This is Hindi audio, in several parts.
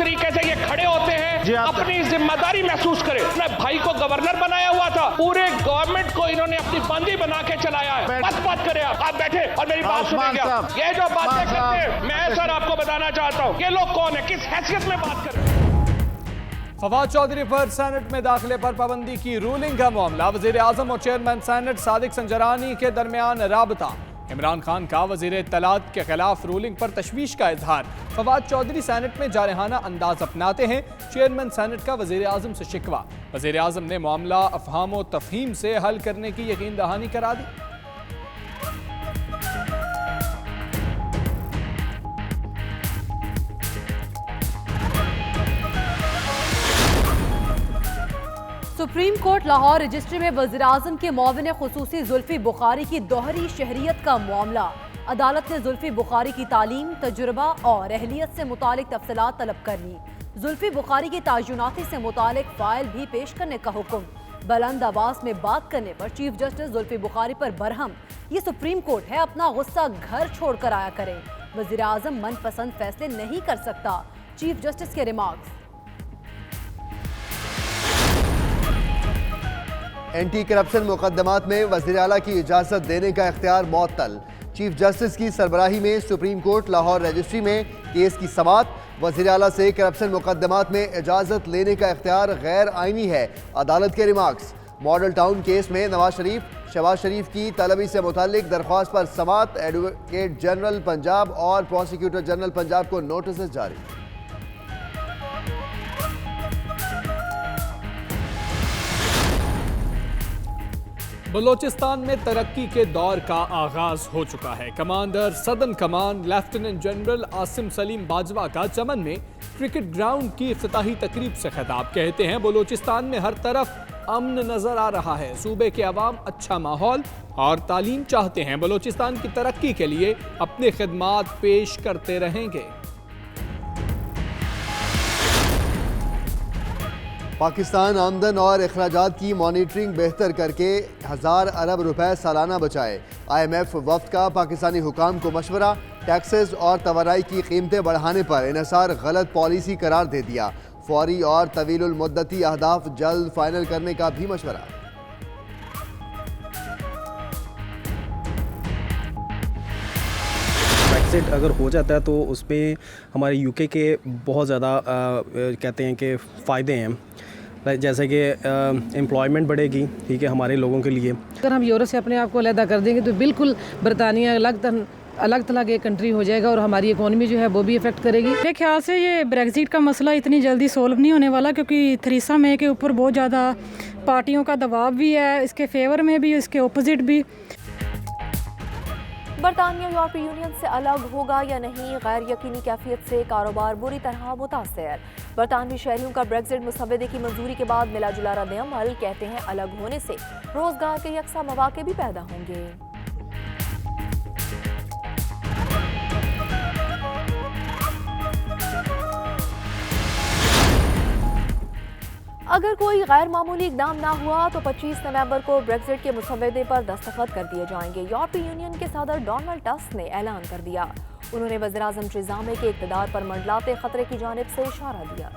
तरीके से ये खड़े होते हैं, अपनी जिम्मेदारी महसूस करें। अपने भाई को गवर्नर बनाया हुआ था, पूरे गवर्नमेंट को इन्होंने अपनी बंदी बना के चलाया है। बात करें, आप बैठे और मेरी बात सुनेंगे। ये जो बातें करते हैं, मैं सर आपको बताना चाहता हूँ ये लोग कौन है, किस हैसियत में बात कर रहे हैं। फवाद चौधरी पर सेनेट में दाखिले पर पाबंदी की रूलिंग का मामला, वजीर आजम और चेयरमैन सेनेट सादिक संजरानी के दरमियान राबता। इमरान खान का वजीर इत्तलात के खिलाफ रूलिंग पर तशवीश का इजहार। फवाद चौधरी सेनेट में जारहाना अंदाज अपनाते हैं, चेयरमैन सेनेट का वजीर आजम से शिकवा। वजीर आजम ने मामला अफहाम व तफहीम से हल करने की यकीन दहानी करा दी। सुप्रीम कोर्ट लाहौर रजिस्ट्री में वज़ीर-ए-आज़म के मुआविन खुसूसी जुल्फी बुखारी की दोहरी शहरियत का मामला। अदालत ने जुल्फी बुखारी की तालीम, तजुर्बा और अहलियत से मुतालिक तफसीलात तलब कर ली। जुल्फी बुखारी की तायुनाती से मुतालिक फाइल भी पेश करने का हुक्म। बुलंद आवाज में बात करने पर चीफ जस्टिस जुल्फी बुखारी पर बरहम, ये सुप्रीम कोर्ट है, अपना गुस्सा घर छोड़ कर आया करें। वज़ीर-ए-आज़म मनपसंद फैसले नहीं कर सकता, चीफ जस्टिस के रिमार्क्स। एंटी करप्शन मुकदमात में वज़ीर आला की इजाज़त देने का इख्तियार मुअत्तल। चीफ जस्टिस की सरबराही में सुप्रीम कोर्ट लाहौर रजिस्ट्री में केस की समाअत। वज़ीर आला से करप्शन मुकदमात में इजाज़त लेने का इख्तियार गैर आइनी है, अदालत के रिमार्क्स। मॉडल टाउन केस में नवाज शरीफ, शहबाज शरीफ की तलबी से मुताल्लिक दरख्वास्त पर समाअत। एडवोकेट जनरल पंजाब और प्रोसिक्यूटर जनरल पंजाब को नोटिस जारी। बलोचिस्तान में तरक्की के दौर का आगाज हो चुका है। कमांडर सदर्न कमान लेफ्टिनेंट जनरल आसिम सलीम बाजवा का चमन में क्रिकेट ग्राउंड की इफ्तिताही तकरीब से खिताब। कहते हैं बलोचिस्तान में हर तरफ अमन नजर आ रहा है, सूबे के अवाम अच्छा माहौल और तालीम चाहते हैं, बलोचिस्तान की तरक्की के लिए अपने खिदमात पेश करते रहेंगे। पाकिस्तान आमदन और अखराजात की मॉनिटरिंग बेहतर करके 1000 अरब रुपए सालाना बचाए। IMF वफ्द का पाकिस्तानी हुकाम को मशवरा। टैक्सेस और तवराई की कीमतें बढ़ाने पर इन्हिसार गलत पॉलिसी करार दे दिया। फौरी और तवीलुल मुद्दती अहदाफ जल्द फाइनल करने का भी मशवरा। ब्रेक्सिट अगर हो जाता है तो उस पर हमारे UK के बहुत ज़्यादा कहते हैं कि फ़ायदे हैं, जैसे कि एम्प्लॉयमेंट बढ़ेगी, ठीक है, हमारे लोगों के लिए। अगर हम यूरोप से अपने आप को अलग कर देंगे तो बिल्कुल बरतानिया अलग थलग एक कंट्री हो जाएगा और हमारी इकोनॉमी जो है वो भी इफेक्ट करेगी। मेरे ख्याल से ये ब्रेक्सिट का मसला इतनी जल्दी सोल्व नहीं होने वाला, क्योंकि थेरेसा मे के ऊपर बहुत ज़्यादा पार्टियों का दबाव भी है, इसके फेवर में भी, इसके अपोजिट भी। बरतानिया यूरोपीय यूनियन से अलग होगा या नहीं, गैर यकीनी कैफियत से कारोबार बुरी तरह मुतासर। बरतानवी शहरियों का ब्रेक्सिट मुसव्वदे की मंजूरी के बाद मिला जुला रद्द-ए-अमल। कहते हैं अलग होने से रोजगार के यकसा मौके भी पैदा होंगे। अगर कोई गैर मामूली इकदाम ना हुआ तो 25 नवंबर को ब्रेक्सिट के मुसव्वदे पर दस्तखत कर दिए जाएंगे। यूरोपीय यूनियन के सदर डोनाल्ड टस्क ने ऐलान कर दिया। उन्होंने वज़ीर-ए-आज़म टेरेसा मे के इक़्तिदार पर मंडलाते खतरे की जानिब से इशारा दिया।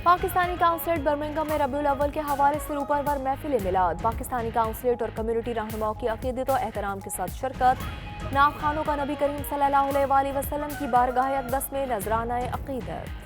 पाकिस्तानी काउंसलेट बर्मिंघम में रबीउल अव्वल के हवाले से रूपरवर महफिल मिलाद। पाकिस्तानी काउंसलेट और कम्युनिटी रहनुमाओं की अकीदत और एहतराम के साथ शिरकत। नाब खानों का नबी करीम सल्लल्लाहु अलैहि वसल्लम की बारगाह अक़दस में नजराना अक़ीदत।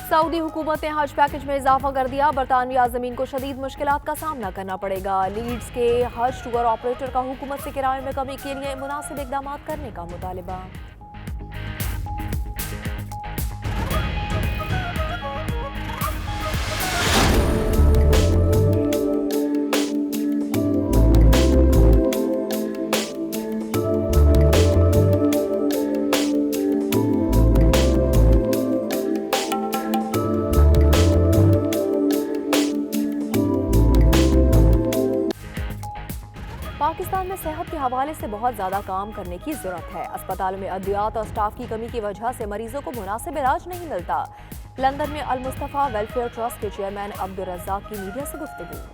सऊदी हुकूमत ने हज पैकेज में इजाफा कर दिया। बरतानवी आज़मीन को शदीद मुश्किलात का सामना करना पड़ेगा। लीड्स के हज टूर ऑपरेटर का हुकूमत से किराए में कमी के लिए मुनासिब इक़दाम करने का मुतालिबा। पाकिस्तान में सेहत के हवाले से बहुत ज़्यादा काम करने की ज़रूरत है। अस्पतालों में अद्वियात और स्टाफ की कमी की वजह से मरीजों को मुनासिब इलाज नहीं मिलता। लंदन में अल मुस्तफ़ा वेलफेयर ट्रस्ट के चेयरमैन अब्दुल रज़्ज़ाक की मीडिया से गुफ्तगू।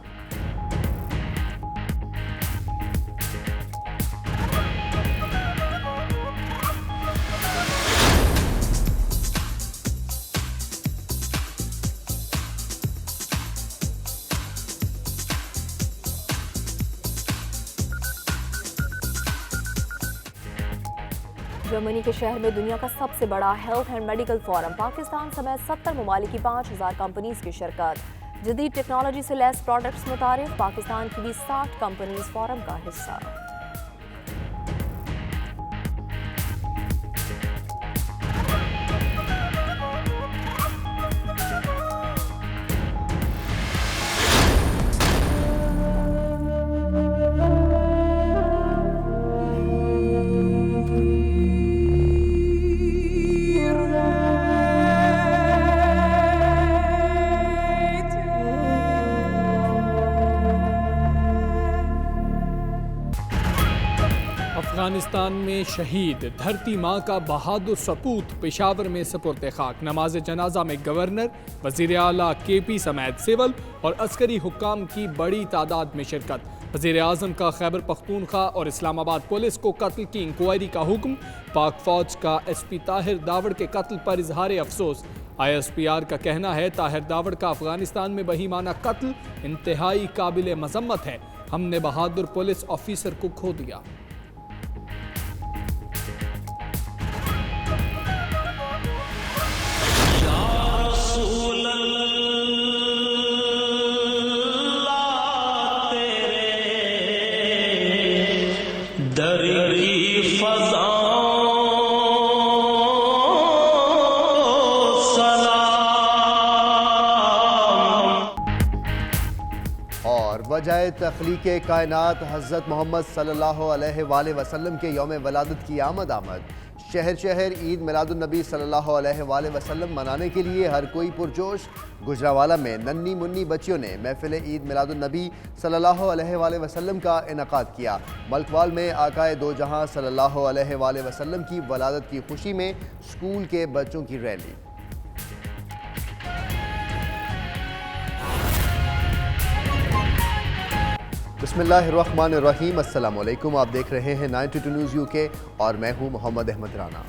जर्मनी के शहर में दुनिया का सबसे बड़ा health and medical forum, Pakistan समेत 70 ममालिक की 5000 कंपनीज की शिरकत। जदीद टेक्नोलॉजी से लैस प्रोडक्ट्स मुतारिफ, पाकिस्तान की भी 60 कंपनीज फोरम का हिस्सा। अफगानिस्तान में शहीद धरती माँ का बहादुर सपूत पेशावर में सुपुर्द खाक। नमाज जनाजा में गवर्नर, वज़ीर आला KP समेत सिविल और अस्करी हुक्काम की बड़ी तादाद में शिरकत। वज़ीर आज़म का खैबर पख्तूनख्वा और इस्लामाबाद पुलिस को कत्ल की इंक्वायरी का हुक्म। पाक फौज का SP ताहिर दावड़ के कत्ल पर इजहार अफसोस। ISPR का कहना है ताहिर दावड़ का अफगानिस्तान में बहीमाना कत्ल इंतहाई काबिल मजम्मत है। हमने बहादुर पुलिस ऑफिसर को खो दिया। वजह तख्लीक कायनात हज़रत मोहम्मद सल्लल्लाहु अलैहि वसल्लम के यौम वलादत की आमद। शहर शहर ईद मिलादुन्नबी सल्लल्लाहु अलैहि वसल्लम मनाने के लिए हर कोई पुरजोश। गुजरावाला में नन्ही मुन्नी बच्चियों ने महफिल ईद मिलादुन्नबी सल्लल्लाहु अलैहि वसल्लम का इनकाद किया। मलकवाल में आकाए दो जहां सल्लल्लाहु अलैहि वसल्लम की वलादत की खुशी में स्कूल के बच्चों की रैली। बिस्मिल्लाहिर्रहमानिर्रहीम, अस्सलाम वालेकुम। आप देख रहे हैं 92 न्यूज़ UK और मैं हूं मोहम्मद अहमद राना।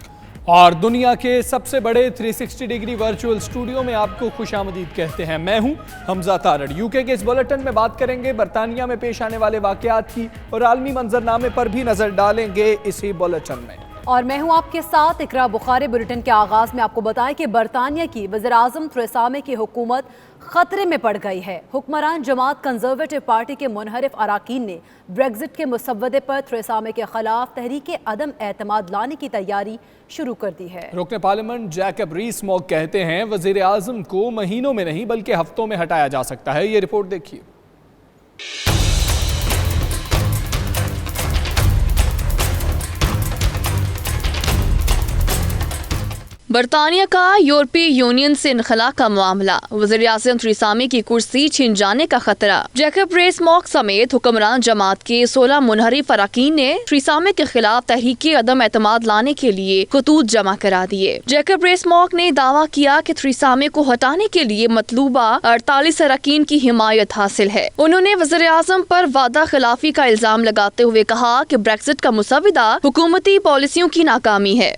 और दुनिया के सबसे बड़े 360 डिग्री वर्चुअल स्टूडियो में आपको खुशामदीद कहते हैं। मैं हूं हमजा तारड़। UK के इस बुलेटिन में बात करेंगे बरतानिया में पेश आने वाले वाकयात की और आलमी मंजरनामे पर भी नजर डालेंगे इसी बुलेटिन में। और मैं हूं आपके साथ इकरा बुखारी। बुलेटिन के आगाज में आपको बताएं कि बरतानिया की वज़ीर आज़म थेरेसा मे की हुकूमत खतरे में पड़ गई है। हुक्मरान जमात कंजर्वेटिव पार्टी के मुनहरिफ अराकीन ने ब्रेग्जिट के मुसव्वदे पर थेरेसा मे के खिलाफ तहरीक अदम एतमाद लाने की तैयारी शुरू कर दी है। रुकन पार्लियामेंट जैकब रीस-मोग कहते हैं वज़ीर आज़म को महीनों में नहीं बल्कि हफ्तों में हटाया जा सकता है। ये रिपोर्ट देखिए। बरतानिया का यूरोपीय यूनियन से इनखला का मामला, वज़ीर आज़म थेरेसा मे की कुर्सी छिन जाने का खतरा। जैकब रीस-मोग समेत हुक्मरान जमात के 16 मुनहरिफ अराकीन ने थेरेसा मे के खिलाफ तहरीक अदम एतमाद लाने के लिए खतूत जमा करा दिए। जैकब रीस-मोग ने दावा किया कि थेरेसा मे को हटाने के लिए मतलूबा 48 अराकीन की हिमायत हासिल है। उन्होंने वज़ीर आज़म पर वादा खिलाफी का इल्जाम लगाते हुए कहा कि ब्रेक्जिट का मुसव्वदा हुकूमती पॉलिसियों की नाकामी है।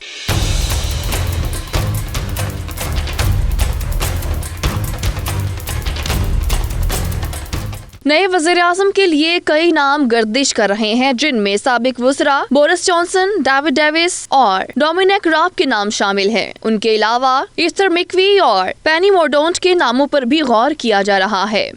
नए वज़ीर आज़म के लिए कई नाम गर्दिश कर रहे हैं, जिनमें साबिक वज़रा बोरिस जॉनसन, डेविड डेविस और डोमिनिक राब के नाम शामिल हैं। उनके अलावा ईस्टर मिकवी और पेनी मोर्डाउंट के नामों पर भी गौर किया जा रहा है।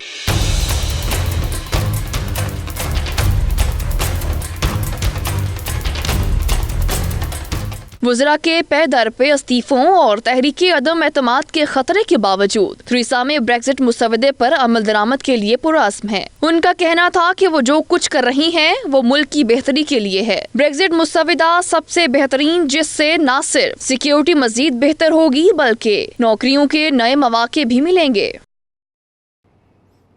वज़रा के पे दर पे इस्तीफों और तहरीक अदम एतमाद के खतरे के बावजूद थेरेसा मे ब्रेक्जिट मुसव्वदे पर अमल दरामद के लिए पुरअज़्म है। उनका कहना था कि वो जो कुछ कर रही हैं वो मुल्क की बेहतरी के लिए है। ब्रेक्जिट मुसव्वदा सबसे बेहतरीन, जिससे न सिर्फ सिक्योरिटी मजीद बेहतर होगी बल्कि नौकरियों के नए मौके भी मिलेंगे।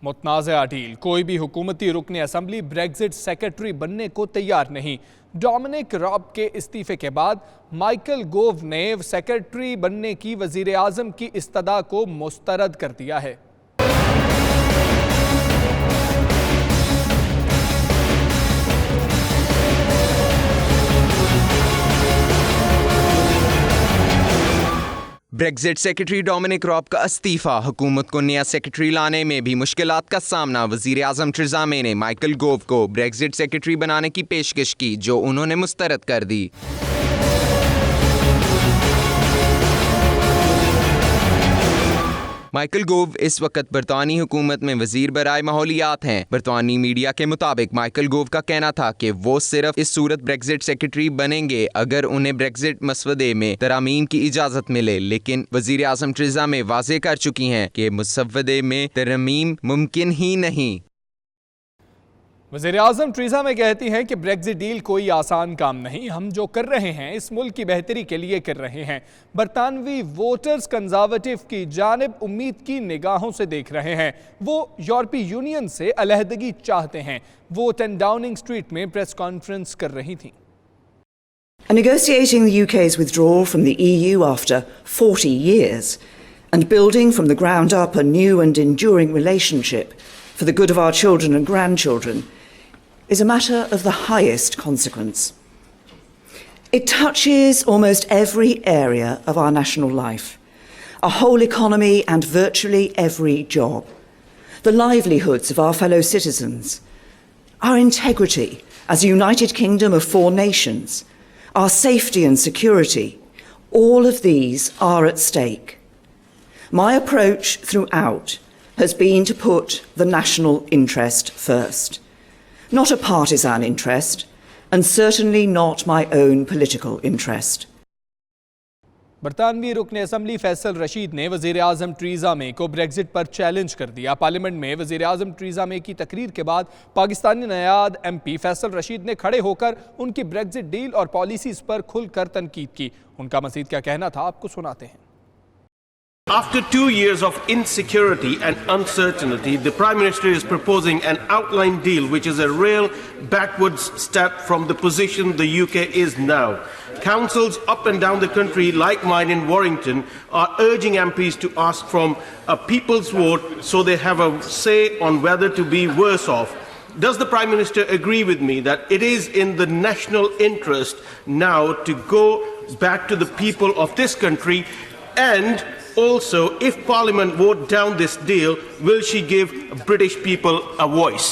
मुतनाज़ा डील, कोई भी हुकूमती रुकन असम्बली ब्रेग्जिट सेक्रेटरी बनने को तैयार नहीं। डोमिनिक रॉब के इस्तीफे के बाद माइकल गोव ने सेक्रेटरी बनने की वजीर आज़म की इस्तदा को मुस्तरद कर दिया है। ब्रेग्जिट सेक्रेटरी डोमिनिक रॉब का इस्तीफा, हुकूमत को नया सेक्रेटरी लाने में भी मुश्किलात का सामना। वजीर आज़म थेरेसा मे ने माइकल गोव को ब्रेग्जिट सेक्रेटरी बनाने की पेशकश की, जो उन्होंने मुस्तरद कर दी। माइकल गोव इस वक्त बरतानी हुकूमत में वजीर बराए माहौलियात हैं। बरतानी मीडिया के मुताबिक माइकल गोव का कहना था कि वो सिर्फ इस सूरत ब्रेग्जिट सेक्रेटरी बनेंगे अगर उन्हें ब्रेग्जिट मसवदे में तरामीम की इजाज़त मिले, लेकिन वजीर आज़म थेरेसा मे वाज़े कर चुकी हैं कि मसवदे में तरमीम मुमकिन ही नहीं। वज़ीर आज़म थेरेसा मे कहती हैं कि ब्रेग्जिट डील कोई आसान काम नहीं, हम जो कर रहे हैं इस मुल्क की बेहतरी के लिए कर रहे हैं। बरतानवी वोटर्स कंजर्वेटिव की जानिब उम्मीद की निगाहों से देख रहे हैं। वो यूरोपीय यूनियन से अलहदगी चाहते हैं। वो 10 डाउनिंग स्ट्रीट में प्रेस कॉन्फ्रेंस कर रही थी। Negotiating the UK's withdrawal from the EU after 40 years and building from the ground up a new and enduring relationship for the good of our children and grandchildren is a matter of the highest consequence. It touches almost every area of our national life, our whole economy and virtually every job, the livelihoods of our fellow citizens, our integrity as a United Kingdom of 4 nations, our safety and security. All of these are at stake. My approach throughout has been to put the national interest first. Not a partisan interest, and certainly not my own political interest. बरतानवी रुकन असम्बली फैसल रशीद ने वज़ीर आज़म थेरेसा मे को ब्रेग्जिट पर चैलेंज कर दिया। पार्लियामेंट में वज़ीर आज़म थेरेसा मे की तकरीर के बाद पाकिस्तानी नयाद MP फैसल रशीद ने खड़े होकर उनकी ब्रेग्जिट डील और पॉलिसीज़ पर खुलकर तनकीद की। उनका मज़ीद क्या कहना था, आपको सुनाते हैं। After 2 years of insecurity and uncertainty, the Prime Minister is proposing an outline deal which is a real backwards step from the position the UK is now. Councils up and down the country, like mine in Warrington, are urging MPs to ask from a people's vote so they have a say on whether to be worse off. Does the Prime Minister agree with me that it is in the national interest now to go back to the people of this country? And also, if Parliament vote down this deal, will she give British people a voice?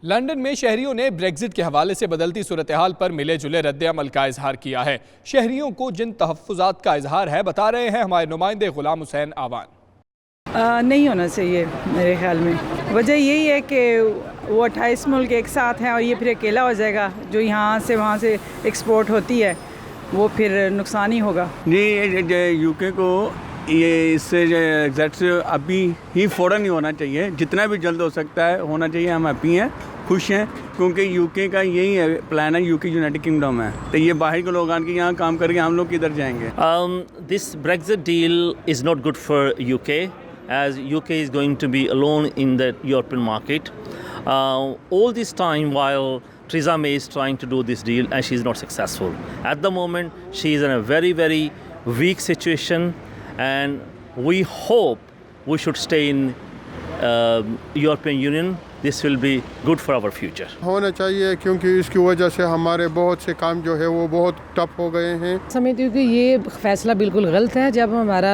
London में शहरियों ने ब्रेग्जिट के हवाले से बदलती सूरत हाल पर मिले जुले रद्द अमल का इजहार किया है। शहरियों को जिन तहफ़्फ़ुज़ात का इजहार है, बता रहे हैं हमारे नुमाइंदे गुलाम हुसैन आवान। नहीं होना चाहिए मेरे ख्याल में। वजह यही है कि वो 28 मुल्क एक साथ हैं और ये फिर अकेला हो जाएगा। जो यहाँ से वहाँ से एक्सपोर्ट होती है वो फिर नुकसान ही होगा। जी, यूके को ये इससे एग्जैक्ट अभी ही फ़ौरन ही होना चाहिए, जितना भी जल्द हो सकता है होना चाहिए। हम हैप्पी हैं, खुश हैं, क्योंकि यूके का यही है प्लान है, यूके यूनाइटेड किंगडम है, तो ये बाहर के लोग आके यहाँ काम करके हम लोग किधर जाएंगे। This Brexit deal is not good for UK, as UK is going to be alone in the European market. All this time while Theresa May is trying to do this deal and she is not successful. At the moment, she is in a very, very weak situation, and we hope we should stay in European Union. This will be good for our future. होना चाहिए, क्योंकि इसकी वजह से हमारे बहुत से काम जो है वो बहुत टफ हो गए हैं। समझती हूँ कि ये फैसला बिल्कुल गलत है। जब हमारा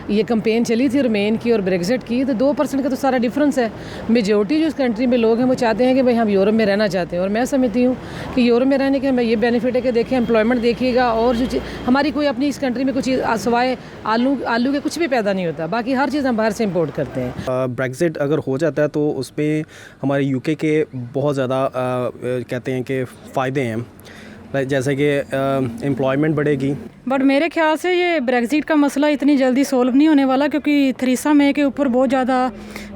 ये कैंपेन चली थी रुमेन की और ब्रेग्जिट की, तो 2% का तो सारा डिफरेंस है। मेजॉरिटी जो इस कंट्री में लोग हैं वो चाहते हैं कि भाई हम यूरोप में रहना चाहते हैं, और मैं समझती हूँ कि यूरोप में रहने के हमें ये बेनिफिट है कि देखें एम्प्लॉयमेंट देखिएगा, और जो हमारी कोई अपनी इस कंट्री में कुछ सिवाय आलू के कुछ भी पैदा नहीं होता, बाकी हर चीज़ हम बाहर से इम्पोर्ट करते हैं। ब्रेग्जिट अगर हो जाता है तो उसमें हमारे यूके के बहुत ज़्यादा कहते हैं कि फ़ायदे हैं, जैसे कि एम्प्लॉयमेंट बढ़ेगी। बट मेरे ख्याल से ये ब्रेग्जिट का मसला इतनी जल्दी सोल्व नहीं होने वाला, क्योंकि थेरेसा मे के ऊपर बहुत ज़्यादा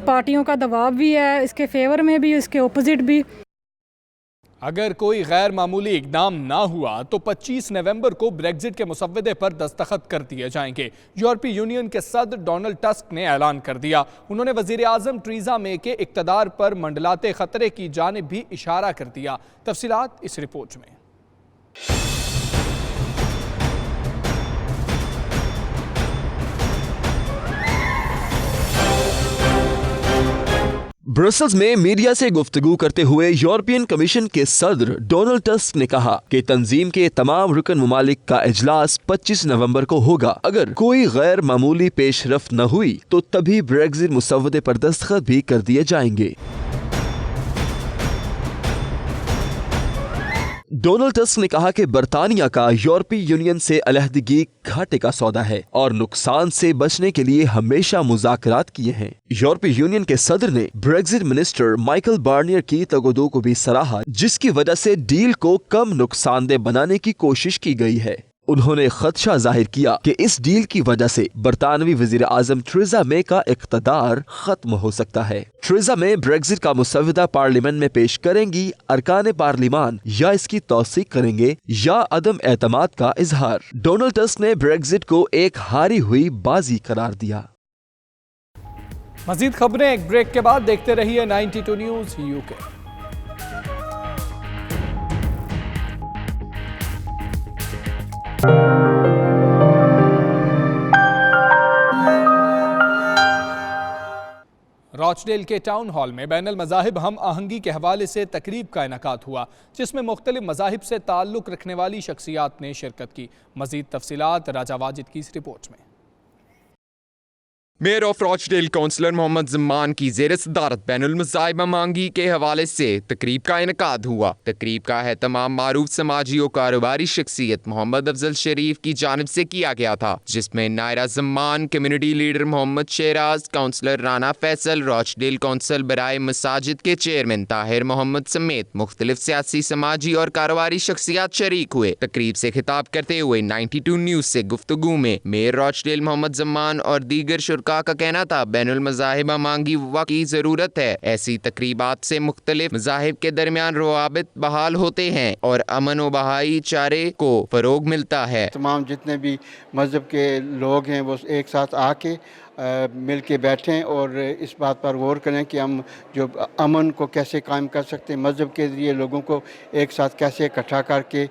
पार्टियों का दबाव भी है, इसके फेवर में भी, इसके ऑपोजिट भी। अगर कोई गैर मामूली इकदाम ना हुआ तो 25 नवंबर को ब्रेग्जिट के मुसव्वदे पर दस्तखत कर दिए जाएंगे। यूरोपीय यूनियन के सदर डोनाल्ड टस्क ने ऐलान कर दिया। उन्होंने वजीर आजम टेरेसा मे के इक़्तिदार पर मंडलाते खतरे की जानिब भी इशारा कर दिया। तफसीलात इस रिपोर्ट में। ब्रसल्स में मीडिया से गुफ्तगू करते हुए यूरोपियन कमीशन के सदर डोनाल्ड टस्क ने कहा कि तंजीम के तमाम रुकन ममालिक का इजलास 25 नवंबर को होगा। अगर कोई गैर मामूली पेशरफ्त न हुई तो तभी ब्रेग्जिट मुसव्वदे पर दस्तखत भी कर दिए जाएंगे। डोनाल्ड टस्क ने कहा कि बरतानिया का यूरोपीय यूनियन से अलहदगी घाटे का सौदा है और नुकसान से बचने के लिए हमेशा मुज़ाकरात किए हैं। यूरोपीय यूनियन के सदर ने ब्रेग्जिट मिनिस्टर माइकल बार्नियर की तगदो को भी सराहा, जिसकी वजह से डील को कम नुकसानदेह बनाने की कोशिश की गई है। उन्होंने खदशा जाहिर किया कि इस डील की वजह से बरतानवी वजीर आजम टेरेसा मे का इक़्तिदार खत्म हो सकता है। टेरेसा मे ब्रेग्जिट का मुसव्वदा पार्लियामेंट में पेश करेंगी। अरकान पार्लिमान या इसकी तौसीक करेंगे या अदम एतमाद का इजहार। डोनाल्ड टस्क ने ब्रेग्जिट को एक हारी हुई बाजी करार दिया। मजीद खबरें एक ब्रेक के बाद देखते रहिए 92 न्यूज़ UK। रॉचडेल के टाउन हॉल में बैनुल मज़ाहिब हम आहंगी के हवाले से तकरीब का इनेकाद हुआ, जिसमें मुख्तलिफ मज़ाहिब से ताल्लुक़ रखने वाली शख्सियात ने शिरकत की। मज़ीद तफसीलात राजा वाजिद की इस रिपोर्ट में। Mayor of Rochdale councillor Mohammad Zaman की ज़ेर सदारत बैनुल मज़ाहिब हम आहंगी के हवाले से तकरीब का इनेकाद हुआ। तकरीब का एहतमाम मारूफ समाजी और कारोबारी शख्सियत मोहम्मद अफजल शरीफ की जानिब से किया गया था, जिसमें Naira Zaman, community leader Mohammad Sheraz, councillor Rana Faisal, Rochdale council बराए मसाजिद के चेयरमैन ताहिर मोहम्मद समेत मुख्तलिफ सियासी, समाजी और कारोबारी शख्सियात शरीक हुए। तकरीब से खिताब करते हुए 92 न्यूज़ से गुफ्तगू में मेयर रॉचडेल मोहम्मद ज़मान और दीगर शुरका का कहना था बैनुल मज़ाहिब हम आहंगी की ज़रूरत है। ऐसी तकरीबात से मुख्तलिफ मज़ाहिब के दरमियान रवाबित बहाल होते हैं और अमन व भाईचारे को फ़रोग मिलता है। तमाम जितने भी मज़हब के लोग हैं वो एक साथ आके मिल के बैठें और इस बात पर गौर करें कि हम जो अमन को कैसे कायम कर सकते हैं, मज़हब के ज़रिए लोगों को एक साथ कैसे इकट्ठा करके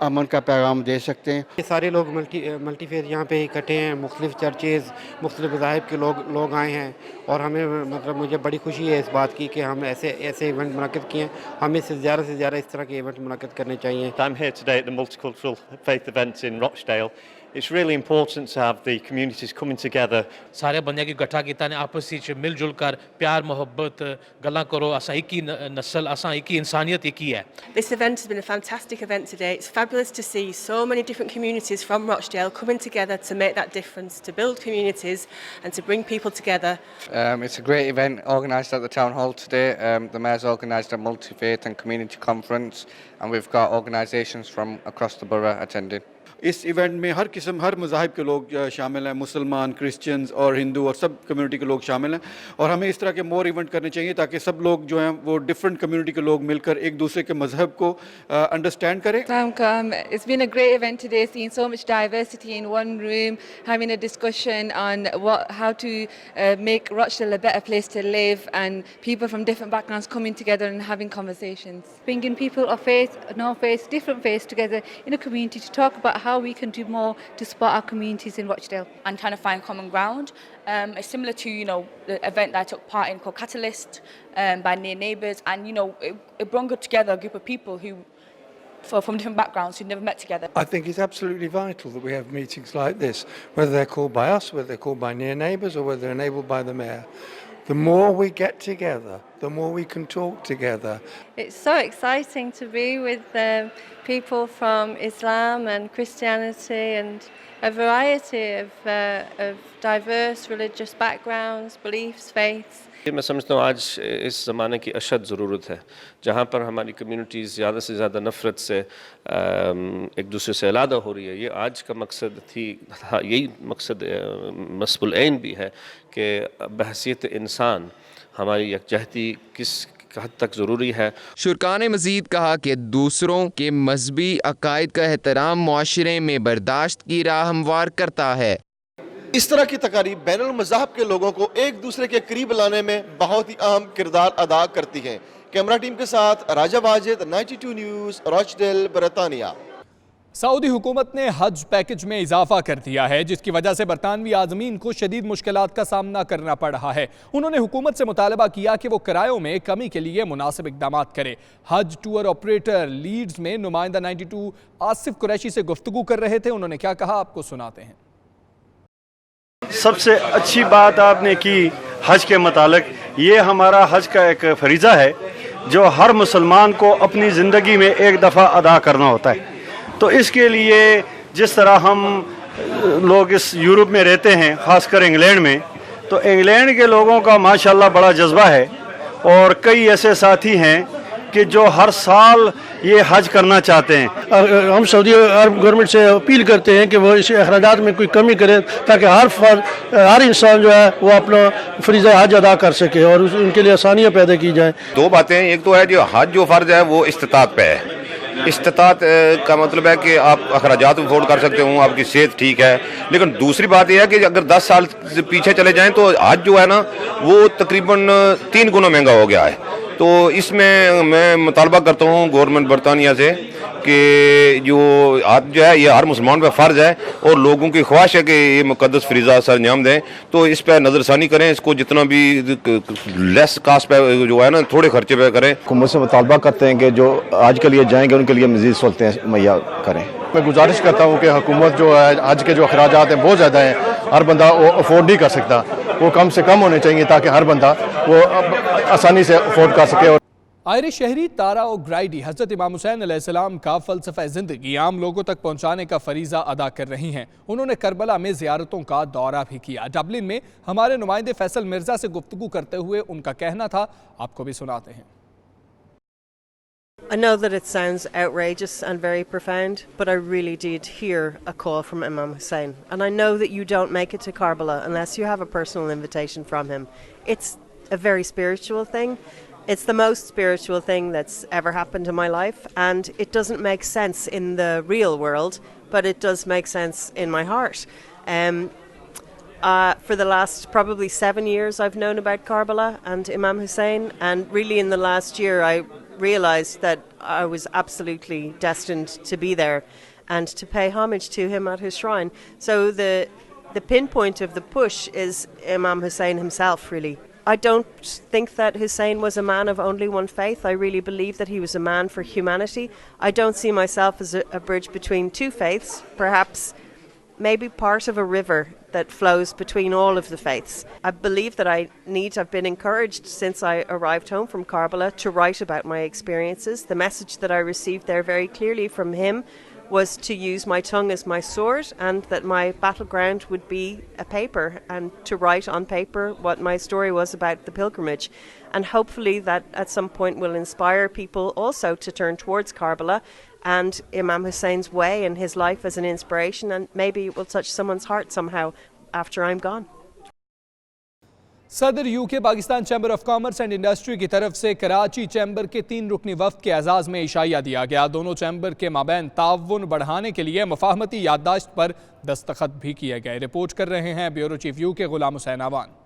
अमन का पैगाम दे सकते हैं। ये सारे लोग मल्टीफेथ यहाँ पे इकट्ठे हैं, मुख्तलिफ चर्चेज़, मुख्तलिफ मज़ाहिब के लोग आए हैं और हमें मतलब मुझे बड़ी खुशी है इस बात की कि हम ऐसे इवेंट मुनक़्क़िद किए हैं। हमें से ज़्यादा इस तरह के इवेंट मुनक़्क़िद करने चाहिए। I'm here today at the Multicultural Faith event in Rochdale. It's really important to have the communities coming together. सारे बंदे की इकट्ठा कीता ने आपस में मिलजुल कर प्यार मोहब्बत गल्लां करो। असा एक ही नस्ल, असा एक ही इंसानियत एक ही है। This event has been a fantastic event today. It's fabulous to see so many different communities from Rochdale coming together to make that difference, to build communities and to bring people together. It's a great event organised at the town hall today. The mayor's organised a multi-faith and community conference, and we've got organisations from across the borough attending. इस इवेंट में हर मज़ाहिब के लोग शामिल हैं, मुसलमान, क्रिश्चियंस और हिंदू और सब कम्युनिटी के लोग शामिल हैं और हमें इस तरह के मोर इवेंट करने चाहिए ताकि सब लोग जो हैं वो डिफरेंट कम्युनिटी के लोग मिलकर एक दूसरे के मज़हब को अंडरस्टैंड करें। It's been a great event today, seeing so much diversity in one room, having a discussion on how to make Rochdale a better place to live, and people from different backgrounds coming together and having conversations. Bringing people of faith, no faith, different faiths together in a community to talk about how we can do more to support our communities in Rochdale. And trying to find common ground. It's similar to, the event that I took part in called Catalyst by Near Neighbours, and, it brought together a group of people who, from different backgrounds, who'd never met together. I think it's absolutely vital that we have meetings like this, whether they're called by us, whether they're called by Near Neighbours, or whether they're enabled by the Mayor. The more we get together, the more we can talk together. It's so exciting to be with people from Islam and Christianity and a variety of diverse religious backgrounds, beliefs, faiths. मैं समझता हूँ आज इस ज़माने की अशद ज़रूरत है, जहाँ पर हमारी कम्युनिटीज़ ज़्यादा से ज़्यादा नफ़रत से एक दूसरे से अलग हो रही है। ये आज का मकसद यही मकसद मस्बुल ऐन भी है कि बहसीत इंसान हमारी यकजहती हद तक ज़रूरी है। शुरका ने मज़ीद कहा कि दूसरों के मजहबी अकायद का एहतराम मुआशरे में बर्दाश्त की राह हमवार करता है। इस तरह की तकारीब बैनुल मज़ाहब के लोगों को एक दूसरे के करीब लाने में बहुत ही अहम किरदार अदा करती हैं। कैमरा टीम के साथ राजा वाजिद, 92 न्यूज़, रॉचडेल, बरतानिया। सऊदी हुकूमत ने हज पैकेज में इजाफा कर दिया है, जिसकी वजह से बरतानवी आज़मीन को शदीद मुश्किलात का सामना करना पड़ रहा है। उन्होंने हुकूमत से मुतालबा किया कि वो किरायों में कमी के लिए मुनासिब इक़दाम करे। हज टूर ऑपरेटर लीड्स में नुमाइंदा 92 आसिफ कुरैशी से गुफ्तगू कर रहे थे। उन्होंने क्या कहा, आपको सुनाते हैं। सबसे अच्छी बात आपने की हज के मुतालिक, ये हमारा हज का एक फरीज़ा है जो हर मुसलमान को अपनी ज़िंदगी में एक दफ़ा अदा करना होता है। तो इसके लिए जिस तरह हम लोग इस यूरोप में रहते हैं, ख़ासकर इंग्लैंड में, तो इंग्लैंड के लोगों का माशाल्लाह बड़ा जज्बा है और कई ऐसे साथी हैं कि जो हर साल ये हज करना चाहते हैं। हम सऊदी अरब गवर्नमेंट से अपील करते हैं कि वो इस अखराजात में कोई कमी करे ताकि हर इंसान जो है वो अपना फरीज़ा हज अदा कर सके और उनके लिए आसानियाँ पैदा की जाएँ। दो बातें, एक तो है जो हज जो फ़र्ज है वो इस्तिताअत पे है। इस्तिताअत का मतलब है कि आप अखराजात अफोर्ड कर सकते हो, आपकी सेहत ठीक है। लेकिन दूसरी बात यह है कि अगर 10 साल से पीछे चले जाएं तो हज जो है ना वो तकरीबन 3 गुना महंगा हो गया है। तो इसमें मैं मुतालबा करता हूँ गवर्नमेंट बरतानिया से कि जो हज जो है ये हर मुसलमान पे फ़र्ज़ है और लोगों की ख्वाहिश है कि ये मुक़द्दस फरीज़ा सर अंजाम दें, तो इस पर नज़रसानी करें, इसको जितना भी लेस कास्ट पे जो है ना थोड़े खर्चे पे करें। हुकूमत से मुतालबा करते हैं कि जो आज के लिए जाएंगे उनके लिए मज़ीद सहूलतें मुहैया करें। मैं गुजारिश करता हूँ कि हुकूमत जो है आज के जो अखराजात हैं बहुत ज़्यादा हैं, हर बंदा वो अफोर्ड नहीं कर सकता, वो कम से कम होने चाहिए ताकि हर बंदा वो आसानी से अफोर्ड कर सके। आयरिश शहरी तारा ओग्राइडी हज़रत इमाम हुसैन अलैहिस्सलाम का फ़लसफ़ा ज़िंदगी आम लोगों तक पहुँचाने का फ़रीज़ा अदा कर रही हैं। उन्होंने करबला में ज़ियारतों का दौरा भी किया। डबलिन में हमारे नुमाइंदे फैसल मिर्ज़ा से गुफ्तगू करते हुए उनका कहना था, आपको भी सुनाते हैं। I know that it sounds outrageous and very profound, but I really did hear a call from Imam Hussein. And I know that you don't make it to Karbala unless you have a personal invitation from him. It's a very spiritual thing. It's the most spiritual thing that's ever happened in my life. And it doesn't make sense in the real world, but it does make sense in my heart. For the last probably 7 years I've known about Karbala and Imam Hussein, and really in the last year I realised that I was absolutely destined to be there and to pay homage to him at his shrine. So the pinpoint of the push is Imam Hussein himself, really. I don't think that Hussein was a man of only one faith. I really believe that he was a man for humanity. I don't see myself as a bridge between two faiths, perhaps maybe part of a river that flows between all of the faiths. I believe that I've been encouraged since I arrived home from Karbala to write about my experiences. The message that I received there very clearly from him was to use my tongue as my sword, and that my battleground would be a paper, and to write on paper what my story was about the pilgrimage. And hopefully that at some point will inspire people also to turn towards Karbala and Imam Hussein's way and his life as an inspiration, and maybe it will touch someone's heart somehow after I'm gone. सदर UK Pakistan chamber of commerce and industry की तरफ से कराची चैम्बर के 3 रुकनी वफ्द के एजाज़ में इशाया दिया गया। दोनों चैम्बर के माबैन ताउन बढ़ाने के लिए मुफाहमती याददाश्त पर दस्तखत भी किए गए। रिपोर्ट कर रहे हैं bureau chief UK Ghulam Hussain आवान।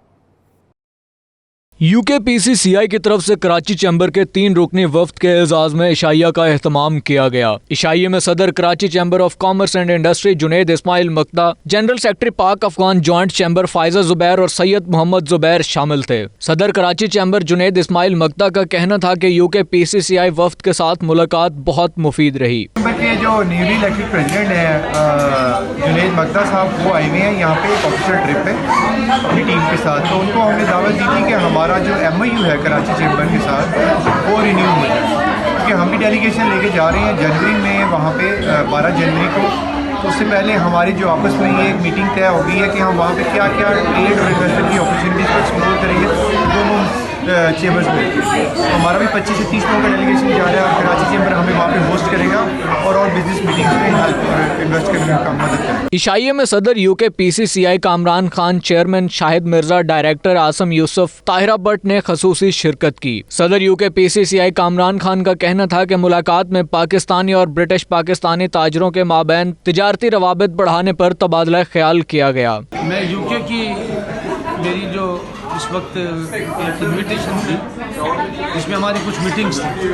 यूके PCCI की तरफ से कराची चैम्बर के 3 रुकनी वफ्द के एजाज़ में इशाइया का एहतमाम किया गया। इशाइये में सदर Karachi chamber of commerce and industry Junaid Ismail Makda, general secretary Pak Afghan joint chamber Faiza Zubair और सैयद मोहम्मद जुबैर शामिल थे। सदर कराची चैम्बर जुनैद इस्माइल मक्ता का कहना था कि यूके PCCI वफ्द के साथ मुलाकात बहुत मुफीद रही। जो न्यूली इलेक्टेड प्रेसिडेंट है जुनैद मक्ता साहब, वो आए हुए हैं यहाँ पे एक ऑफिशियल ट्रिप पे अपनी टीम के साथ। तो उनको हमने दावत दी थी कि हमारा जो MOU है कराची चैम्बर के साथ वो रिन्यू हो जाए, क्योंकि हम भी डेलीगेशन लेके जा रहे हैं जनवरी में वहाँ पे 12 जनवरी को। तो उससे पहले हमारी जो आपस में ये एक मीटिंग तय हो गई है कि हम वहाँ पे क्या क्या ट्रेड और इन्वेस्टमेंट की अपॉर्चुनिटीज़ को एक्सप्लोर करेंगे दोनों चैम्बर्स में। तो हमारा भी 25 से 30 लोगों का डेलीगेशन जा रहा है और कराची चैम्बर हमें वहाँ पे होस्ट करेगा और बिजनेस मीटिंग्स में हेल्प और इन्वेस्ट करने में मदद करेगा। इशाइये में सदर UK PCCI Kamran Khan, chairman Shahid Mirza, director Asim Yusuf, Tahira Bhatt ने खसूसी शिरकत की। सदर यूके PCCI कामरान खान का कहना था कि मुलाकात में पाकिस्तानी और ब्रिटिश पाकिस्तानी ताजरों के माबैन तिजारती रवाबित बढ़ाने पर तबादला ख्याल किया गया। मैं यूके की मेरी जो इस वक्त एक इन्विटेशन थी, इसमें हमारी कुछ मीटिंग्स थी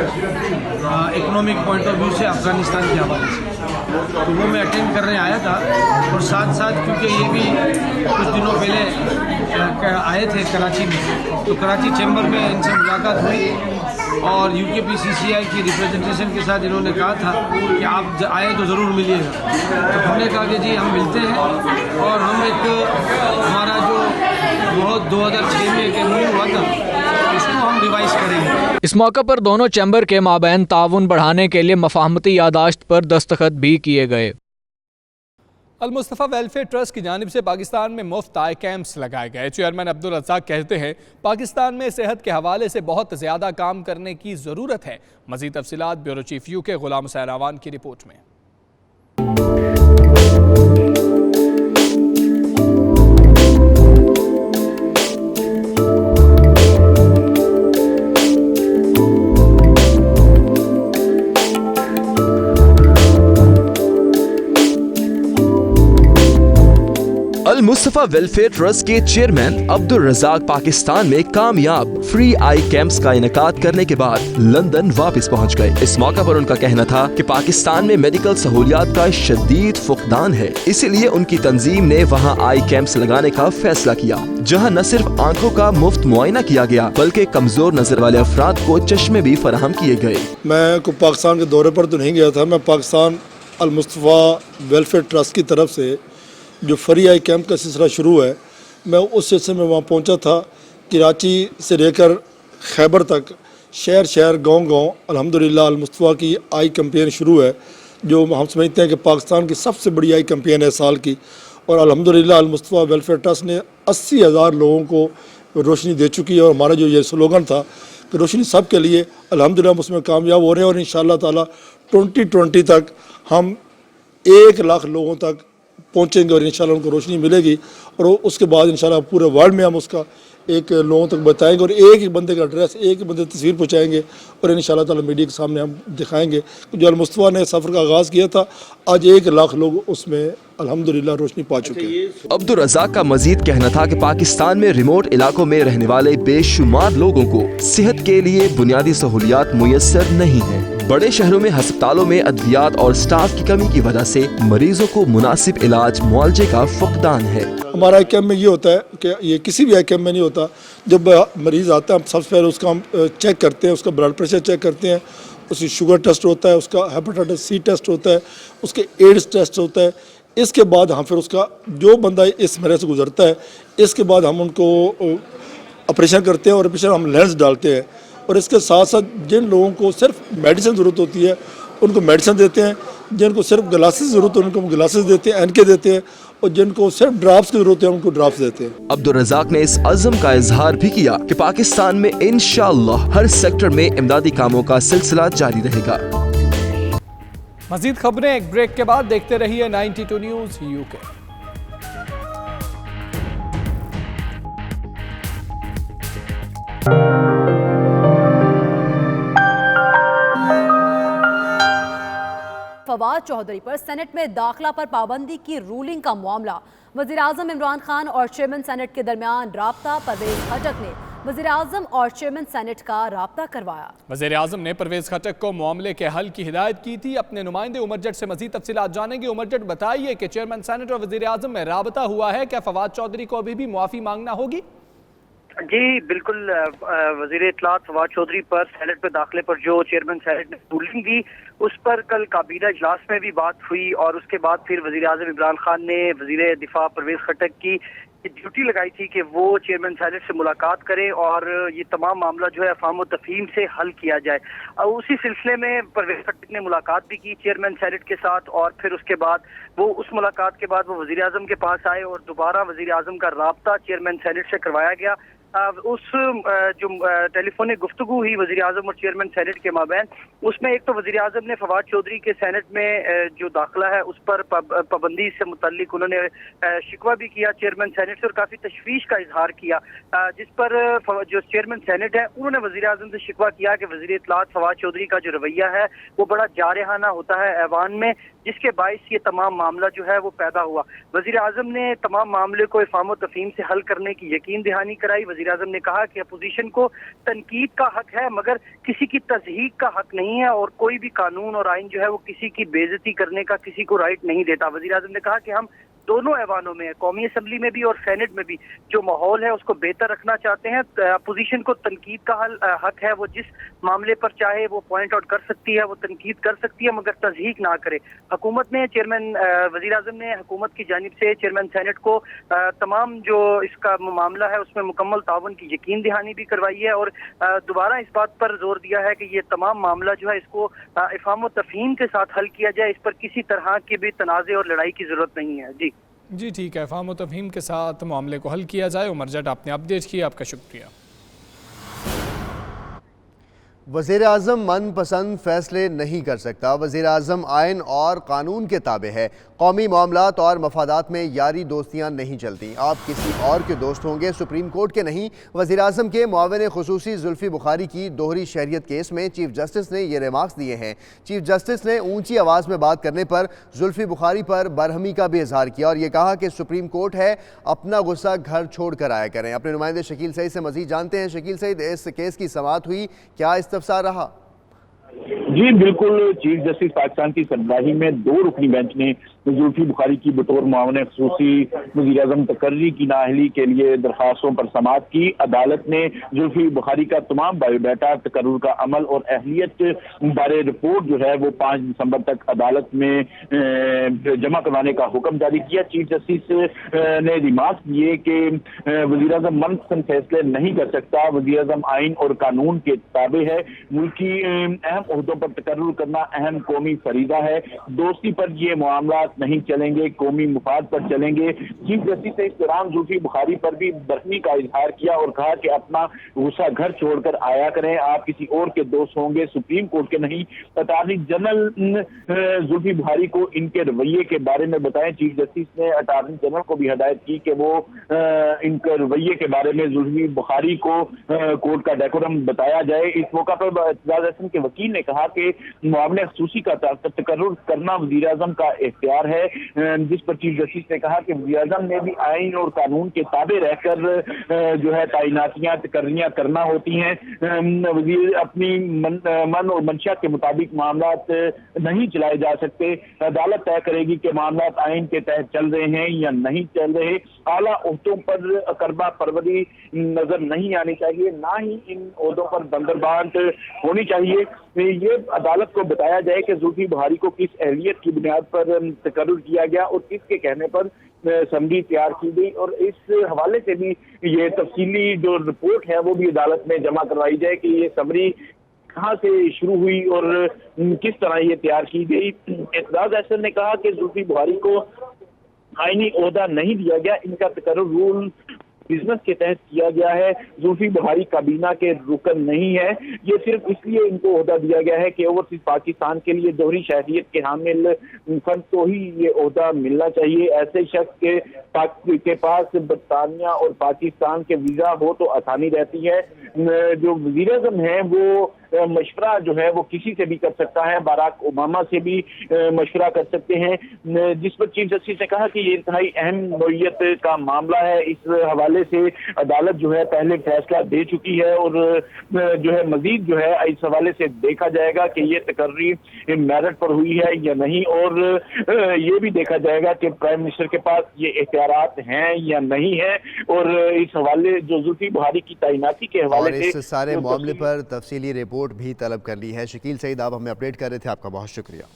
इकोनॉमिक पॉइंट ऑफ व्यू से अफगानिस्तान के हवाले से, तो वो मैं अटेंड करने आया था। और साथ साथ क्योंकि ये भी कुछ दिनों पहले आए थे कराची में, तो कराची चैम्बर में इनसे मुलाकात हुई और यूके PCCI की रिप्रेजेंटेशन के साथ इन्होंने कहा था कि आप आए तो ज़रूर मिलिएगा। तो हमने कहा कि जी हम मिलते हैं और हम एक हमारा जो बहुत 2006 में एक एमओयू हुआ था इसको हम रिवाइज करेंगे। इस मौके पर दोनों चैम्बर के माबैन ताउन बढ़ाने के लिए मफाहमती यादाश्त पर दस्तखत भी किए गए। अल-मुस्तफ़ा वेलफेयर ट्रस्ट की जानिब से पाकिस्तान में मुफ्त आई कैंप्स लगाए गए। चेयरमैन अब्दुल रज़ाक कहते हैं पाकिस्तान में सेहत के हवाले से बहुत ज़्यादा काम करने की ज़रूरत है। मज़ीद तफसीलात bureau chief UK Ghulam Hussain आवान की रिपोर्ट में। अल-मुस्तफ़ा वेलफेयर ट्रस्ट के चेयरमैन अब्दुल रज़ाक पाकिस्तान में कामयाब फ्री आई कैंप्स का इनेकाद करने के बाद लंदन वापस पहुंच गए। इस मौका पर उनका कहना था कि पाकिस्तान में मेडिकल सहूलियात का शदीद फुकदान है, इसीलिए उनकी तंजीम ने वहां आई कैंप्स लगाने का फैसला किया, जहां न सिर्फ आंखों का मुफ्त मुआयना किया गया बल्कि कमजोर नजर वाले अफराद को चश्मे भी फराहम किए गए। मैं पाकिस्तान के दौरे पर तो नहीं गया था, मैं पाकिस्तान अल-मुस्तफ़ा वेलफेयर ट्रस्ट की तरफ से जो फ्री आई कैंप का सिलसिला शुरू है, मैं उस सिलसिले में वहाँ पहुँचा था। कराची से लेकर खैबर तक शहर शहर गांव गांव अल्हम्दुलिल्लाह अल-मुस्तफ़ा की आई कैंपेन शुरू है, जो हम समझते हैं कि पाकिस्तान की सबसे बड़ी आई कैंपेन है साल की। और अल्हम्दुलिल्लाह अल-मुस्तफ़ा वेलफेयर ट्रस्ट ने 80,000 लोगों को रोशनी दे चुकी है। और हमारा जो ये स्लोगन था कि रोशनी सब के लिए, अल्हम्दुलिल्लाह हम उसमें कामयाब हो रहे हैं। और इंशाअल्लाह ताला 2020 तक हम 1 लाख लोगों तक पहुँचेंगे और इंशाल्लाह उनको रोशनी मिलेगी। और उसके बाद इंशाल्लाह पूरे वर्ल्ड में हम उसका एक लोगों तक बताएंगे और एक ही बंदे का एड्रेस, एक ही बंदे की तस्वीर पहुँचाएंगे और इंशाल्लाह ताला मीडिया के सामने हम दिखाएंगे। जो अल-मुस्तफ़ा ने सफ़र का आगाज़ किया था, आज 1 लाख लोग उसमें अल्हम्दुलिल्लाह रोशनी पा चुके हैं। अब्दुल रज़ाक का मजीद कहना था कि पाकिस्तान में रिमोट इलाकों में रहने वाले बेशुमार लोगों को सेहत के लिए बुनियादी सहूलियात मुयस्सर नहीं है। बड़े शहरों में अस्पतालों में अद्वियात और स्टाफ की कमी की वजह से मरीजों को मुनासिब इलाज मुआवजे का फुकदान है। हमारा कैंप में ये होता है कि ये किसी भी कैंप में नहीं होता। जब मरीज़ आता है, हम सबसे पहले उसका हम चेक करते हैं, उसका ब्लड प्रेशर चेक करते हैं, उसकी शुगर टेस्ट होता है, उसका हेपेटाइटिस C टेस्ट होता है, उसके एड्स टेस्ट होता है। इसके बाद हम फिर उसका जो बंदा इस मरहले से गुजरता है, इसके बाद हम उनको ऑपरेशन करते हैं और ऑपरेशन हम लेंस डालते हैं। और इसके साथ साथ जिन लोगों को सिर्फ मेडिसिन ज़रूरत होती है उनको मेडिसिन देते हैं, जिनको सिर्फ ग्लासेस ज़रूरत है उनको ग्लासेस देते हैं, एनके देते हैं, और जिनको सिर्फ ड्राफ्ट्स की ज़रूरत है उनको ड्राफ्ट्स देते हैं। अब्दुल रज़ाक ने इस अज़्म का इजहार भी किया कि पाकिस्तान में इंशाअल्लाह हर सेक्टर में इमदादी कामों का सिलसिला जारी रहेगा। मज़ीद खबरें एक ब्रेक के बाद देखते रहिए 92 न्यूज़ यूके। फवाद चौधरी पर सेनेट में दाखिला पर पाबंदी की रूलिंग का मामला, वज़ीर-ए-आज़म इमरान खान और चेयरमैन सेनेट के दरमियान राब्ता। परवेज़ खटक ने वज़ीर-ए-आज़म और चेयरमैन सेनेट का राब्ता करवाया। वज़ीर-ए-आज़म ने परवेज़ खटक को मामले के हल की हिदायत की थी। अपने नुमाइंदे उमरजट से मज़ीद तफसीलात जानेंगे। उमरजट, बताइए कि चेयरमैन सेनेट और वज़ीर-ए-आज़म में राब्ता हुआ है, क्या फवाद चौधरी को अभी भी मुआफ़ी मांगना होगी? जी बिल्कुल, वज़ीर इत्तलात फवाद चौधरी पर सेनेट में दाखिले पर जो चेयरमैन सेनेट ने रूलिंग दी, उस पर कल काबीना इजलास में भी बात हुई और उसके बाद फिर वज़ीर-ए-आज़म इमरान खान ने वज़ीर दिफा परवेज़ खटक की ड्यूटी लगाई थी कि वो चेयरमैन सेनेट से मुलाकात करें और ये तमाम मामला जो है अफ़हाम व तफ़हीम से हल किया जाए। और उसी सिलसिले में परवेज़ खटक ने मुलाकात भी की चेयरमैन सेनेट के साथ और फिर उसके बाद वो उस मुलाकात के बाद वो वज़ीर-ए-आज़म के पास आए और दोबारा वज़ीर-ए-आज़म का राब्ता चेयरमैन सेनेट से करवाया गया। उस जो टेलीफोनिक गुफ्तगू हुई वज़ीर आज़म और चेयरमैन सेनेट के माबैन, उसमें एक तो वज़ीर आज़म ने फवाद चौधरी के सेनेट में जो दाखिला है उस पर पाबंदी से मुतल्लिक उन्होंने शिकवा भी किया चेयरमैन सेनेट से और काफ़ी तशवीश का इजहार किया, जिस पर जो चेयरमैन सेनेट है उन्होंने वज़ीर आज़म से शिकवा किया कि वज़ीर इत्तलात फवाद चौधरी का जो रवैया है वो बड़ा जारहाना होता है ऐवान में, जिसके बाइस ये तमाम मामला जो है वो पैदा हुआ। वज़ीर आज़म ने तमाम मामले को इफ़ाम व तफ़हीम से हल करने की यकीन दहानी कराई। वज़ीर आज़म ने कहा कि अपोजिशन को तनकीद का हक है मगर किसी की तज़हीक का हक नहीं है, और कोई भी कानून और आइन जो है वो किसी की बेइज्जती करने का किसी को राइट नहीं देता। वज़ीर आज़म ने कहा कि हम दोनों ऐवानों में, कौमी असम्बली में भी और सेनेट में भी, जो माहौल है उसको बेहतर रखना चाहते हैं। अपोजिशन को तनकीद का हक है, वो जिस मामले पर चाहे वो पॉइंट आउट कर सकती है, वो तनकीद कर सकती है मगर तज़हीक ना करे। हुकूमत ने वज़ीर आज़म ने हुकूमत की जानिब से चेयरमैन सेनेट को तमाम जो इसका मामला है उसमें मुकम्मल ताउन की यकीन दहानी भी करवाई है और दोबारा इस बात पर जोर दिया है कि ये तमाम मामला जो है इसको इफ़ाम व तफ़हीम के साथ हल किया जाए, इस पर किसी तरह की भी तनाज़े और लड़ाई की ज़रूरत नहीं है। जी ठीक है, इफ़हाम व तफ़हीम के साथ मामले को हल किया जाए। उमर जट आपने अपडेट किया, आपका शुक्रिया। वज़ीर आज़म मनपसंद फ़ैसले नहीं कर सकता। वज़ीर आज़म आइन और कानून के ताबे है। कौमी मामलात और मफादात में यारी दोस्तियाँ नहीं चलती। आप किसी और के दोस्त होंगे, सुप्रीम कोर्ट के नहीं। वज़ीर आज़म के मुआविन ख़ुसूसी जुल्फ़ी बुखारी की दोहरी शहरियत केस में चीफ जस्टिस ने ये रिमार्क्स दिए हैं। चीफ जस्टिस ने ऊँची आवाज़ में बात करने पर जुल्फ़ी बुखारी पर बरहमी का भी इजहार किया और ये कहा कि सुप्रीम कोर्ट है, अपना गुस्सा घर छोड़ कर आया करें। अपने नुमाइंदे शकील सईद से मज़ीद जानते हैं। शकील सईद, इस केस की समाअत हुई, क्या इस्तफसार रहा? जी बिल्कुल, चीफ जस्टिस पाकिस्तान की सरबराही में 2 रुकनी बेंच ने जुल्फ़ी बुखारी की बतौर मुआविन ख़ुसूसी वज़ीर आज़म तकर्री की नाअहली के लिए दरख्वास्तों पर समाअत की। अदालत ने जुल्फ़ी बुखारी का तमाम बायोडाटा, तकर्रुर का अमल और अहलियत बारे रिपोर्ट जो है वो 5 दिसंबर तक अदालत में जमा करवाने का हुक्म जारी किया। चीफ जस्टिस ने रिमार्क किए कि वज़ीर आज़म मनपसंद फैसले नहीं कर सकता। वज़ीर आज़म आइन और कानून के ताबे है। मुल्क की अहम ओहदों पर तकर्रुर करना अहम कौमी फरीज़ा है। दोस्ती पर ये मामला नहीं चलेंगे, कौमी मुफाद पर चलेंगे। चीफ जस्टिस ने इस दौरान जुल्फ़ी बुखारी पर भी बरहमी का इजहार किया और कहा कि अपना गुस्सा घर छोड़कर आया करें, आप किसी और के दोस्त होंगे, सुप्रीम कोर्ट के नहीं। अटॉर्नी जनरल जुल्फ़ी बुखारी को इनके रवैये के बारे में बताएं। चीफ जस्टिस ने अटॉर्नी जनरल को भी हदायत की कि वो इनके रवैये के बारे में जुल्फ़ी बुखारी को कोर्ट का डेकोरम बताया जाए। इस मौका पर एतजाज हसन के वकील ने कहा कि मुआविन ख़ुसूसी का तकर्रुर करना वज़ीर आज़म का इख्तियार है, जिस पर चीफ जस्टिस ने कहा कि वज़ीर आज़म ने भी आइन और कानून के ताबे रहकर जो है तैनातियां तकर्रियां करना होती हैं। वज़ीर अपनी मन और मंशा के मुताबिक मामला नहीं चलाए जा सकते। अदालत तय करेगी कि मामला आइन के तहत चल रहे हैं या नहीं चल रहे। आला ओहदों पर अकरबा परवरी नजर नहीं आनी चाहिए, ना ही इन ओहदों पर बंदरबांट होनी चाहिए। ये अदालत को बताया जाए कि जुल्फ़ी बुखारी को किस अहलियत की बुनियाद पर तकर्रुर किया गया और किसके कहने पर समरी तैयार की गई, और इस हवाले से भी ये तफसीली जो रिपोर्ट है वो भी अदालत में जमा करवाई जाए कि ये समरी कहाँ से शुरू हुई और किस तरह ये तैयार की गई। एतजाज हसन ने कहा कि जुल्फ़ी बुखारी को आईनी ओहदा नहीं दिया गया, इनका तकर्रुर रूल बिजनेस के तहत किया गया है। जुल्फ़ी बुखारी काबीना के रुकन नहीं है, ये सिर्फ इसलिए इनको ओहदा दिया गया है कि ओवरसीज पाकिस्तान के लिए दोहरी शहरियत के हामिल फंड को ही ये ओहदा मिलना चाहिए। ऐसे शख्स के पास बरतानिया और पाकिस्तान के वीज़ा हो तो आसानी रहती है। जो वज़ीर आज़म है वो मशवरा जो है वो किसी से भी कर सकता है, बाराक ओबामा से भी मशवरा कर सकते हैं, जिस पर चीफ जस्टिस ने कहा कि ये इंतहाई अहम नौइयत का मामला है। इस हवाले से अदालत जो है पहले फैसला दे चुकी है और जो है मजीद जो है इस हवाले से देखा जाएगा कि ये तकर्री मेरिट पर हुई है या नहीं, और ये भी देखा जाएगा कि प्राइम मिनिस्टर के पास ये इख्तियारात हैं या नहीं है। और इस हवाले जो जुल्फ़ी बुखारी की तैनाती के हवाले से इस सारे मामले पर तफसीली रिपोर्ट भी तलब कर ली है। शकील सईद, आप हमें अपडेट कर रहे थे, आपका बहुत शुक्रिया।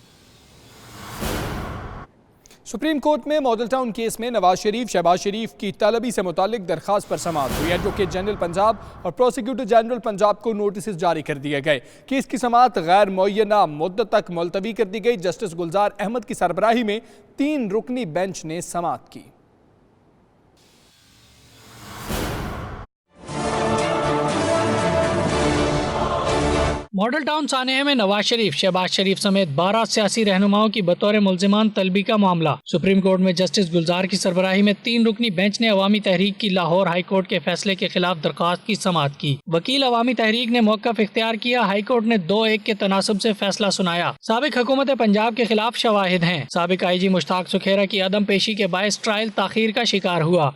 सुप्रीम कोर्ट में मॉडल टाउन केस में नवाज शरीफ शहबाज शरीफ की तलबी से मुतालिक दरखास्त पर समाअत हुई। एडवोकेट जनरल पंजाब और प्रोसिक्यूटर जनरल पंजाब को नोटिस जारी कर दिए गए। केस की समाअत गैर मुअय्यना मुद्दत तक मुलतवी कर दी गई। जस्टिस गुलजार अहमद की सरबराही में 3 रुकनी बेंच ने समाअत की। मॉडल टाउन सानेह में नवाज शरीफ, शहबाज शरीफ समेत 12 सियासी रहनुमाओं की बतौर मुल्जिमान तलबी का मामला। सुप्रीम कोर्ट में जस्टिस गुलजार की सरबराही में 3 रुकनी बेंच ने अवामी तहरीक की लाहौर हाई कोर्ट के फैसले के खिलाफ दरख्वास्त की समाअत की। वकील अवामी तहरीक ने मौक़िफ़ इख्तियार किया। हाई कोर्ट ने 2-1 के तनासब से फैसला सुनाया। साबिक हुकूमत पंजाब के खिलाफ शवाहिद हैं। साबिक IG मुश्ताक सुखेरा की अदम पेशी के बायस ट्रायल ताखीर का शिकार हुआ।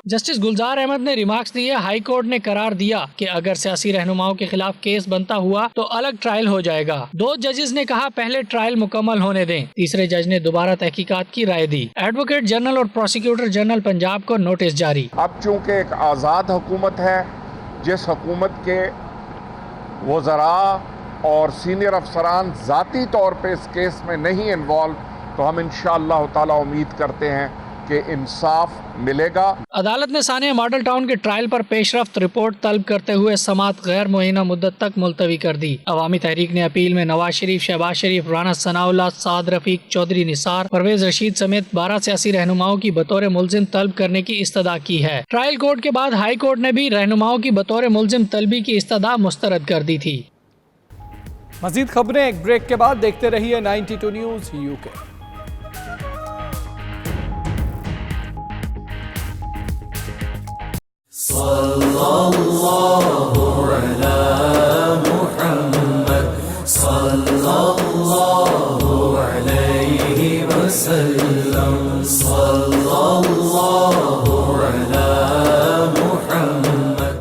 जस्टिस गुलजार अहमद ने रिमार्क्स दिए। हाई कोर्ट ने करार दिया कि अगर सियासी रहनुमाओं के खिलाफ केस बनता हुआ तो अलग ट्रायल हो जाएगा। 2 जजेस ने कहा पहले ट्रायल मुकम्मल होने दें। तीसरे जज ने दोबारा तहकीकात की राय दी। एडवोकेट जनरल और प्रोसिक्यूटर जनरल पंजाब को नोटिस जारी। अब चूँकि एक आज़ाद हुकूमत है, जिस हुकूमत के वज़रा और सीनियर अफसरान ज़ाती तौर पर इस केस में नहीं इन्वॉल्व, तो हम इंशाअल्लाह ताला उम्मीद करते हैं कि इंसाफ मिलेगा। अदालत ने सानिया मॉडल टाउन के ट्रायल पर पेशरफ्त रिपोर्ट तलब करते हुए समाअत गैर मुअय्यना मुद्दत तक मुलतवी कर दी। अवामी तहरीक ने अपील में नवाज शरीफ, शहबाज शरीफ, राना सनाउल्लाह, साद रफीक, चौधरी निसार, परवेज रशीद समेत 12 सियासी रहनुमाओं की बतौर मुलजिम तलब करने की इस्तदा की है। ट्रायल कोर्ट के बाद हाई कोर्ट ने भी रहनुमाओं की बतौर मुलजिम तलबी की इस्तदा मुस्तरद कर दी थी। मजीद खबरें एक ब्रेक के बाद। देखते रहिए 92 न्यूज़ UK। सल्लल्लाहु अलैहि मुहम्मद सल्लल्लाहु अलैहि वसल्लम सल्लल्लाहु अलैहि मुहम्मद।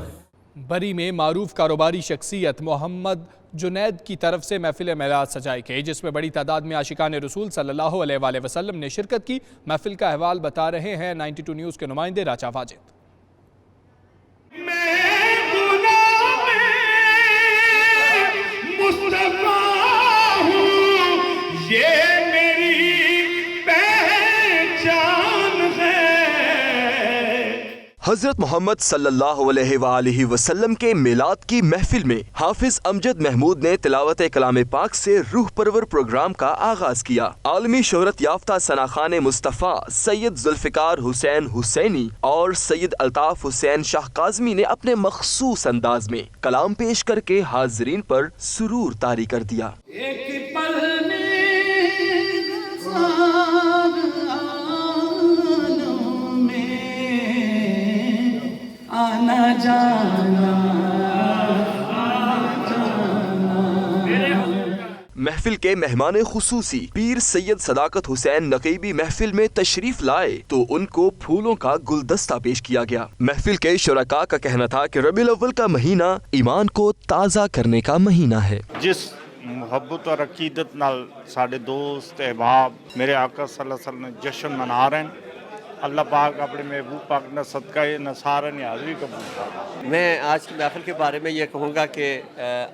बरी में मारूफ कारोबारी शख्सियत मोहम्मद जुनैद की तरफ से महफिल मिलाद सजाई गई, जिसमें बड़ी तादाद में आशिकान रसूल सल्लल्लाहु अलैहि वसल्लम ने शिरकत की। महफिल का अहवाल बता रहे हैं 92 न्यूज़ के नुमाइंदे राजा वाजिद। ये मेरी पहचान है। हजरत मोहम्मद सल्लल्लाहु अलैहि वसल्लम के मिलाद की महफिल में हाफिज अमजद महमूद ने तिलावत कलाम पाक से रूह परवर प्रोग्राम का आगाज किया। आलमी शोहरत याफ्ता सनाखान मुस्तफ़ा सैयद जुल्फ़िकार हुसैन हुसैनी और सैयद अल्ताफ हुसैन शाह काज़मी ने अपने मखसूस अंदाज में कलाम पेश करके हाजरीन पर सुरूर तारी कर दिया। एक पल में आना जाना। महफिल के मेहमान खुसूसी पीर सैयद सदाकत हुसैन नकीबी महफिल में तशरीफ लाए तो उनको फूलों का गुलदस्ता पेश किया गया। महफिल के शुरका का कहना था कि रबीउल अव्वल का महीना ईमान को ताज़ा करने का महीना है। जिस मुहब्बत और अकीदत नाल साडे दोस्त अहबाब मेरे आका सल्लल्लाहु अलैहि वसल्लम ने जश्न मना रहे हैं, अल्लाह पाक अपने महबूब पाक न सदका न सारा ने हाज़री कबूल कर। मैं आज की महफिल के बारे में ये कहूँगा कि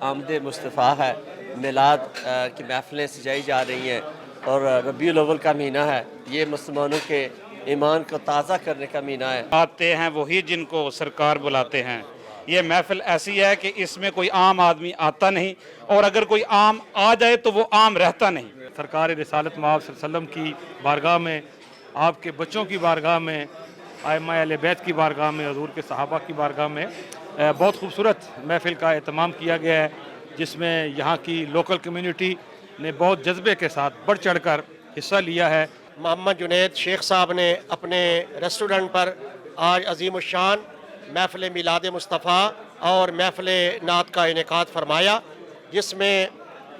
आमद मुस्तफ़ा है, मिलाद की महफिलें सजाई जा रही हैं और रबीउल अव्वल का महीना है। ये मुसलमानों के ईमान को ताज़ा करने का महीना है। आते हैं वही जिनको सरकार बुलाते हैं। ये महफिल ऐसी है कि इसमें कोई आम आदमी आता नहीं, और अगर कोई आम आ जाए तो वो आम रहता नहीं। सरकार रिसालत मआब सल्लल्लाहु अलैहि वसल्लम की बारगाह में, आपके बच्चों की बारगाह में, आइम्मा अहले बैत की बारगाह में, हुज़ूर के सहाबा की बारगाह में बहुत खूबसूरत महफिल का एहतमाम किया गया है, जिसमें यहाँ की लोकल कम्युनिटी ने बहुत जज्बे के साथ बढ़ चढ़ कर हिस्सा लिया है। मोहम्मद जुनैद शेख साहब ने अपने रेस्टोरेंट पर आज अजीम शान महफिल मिलाद मुस्तफ़ा और महफिल नात का इनेकाद फरमाया, जिसमें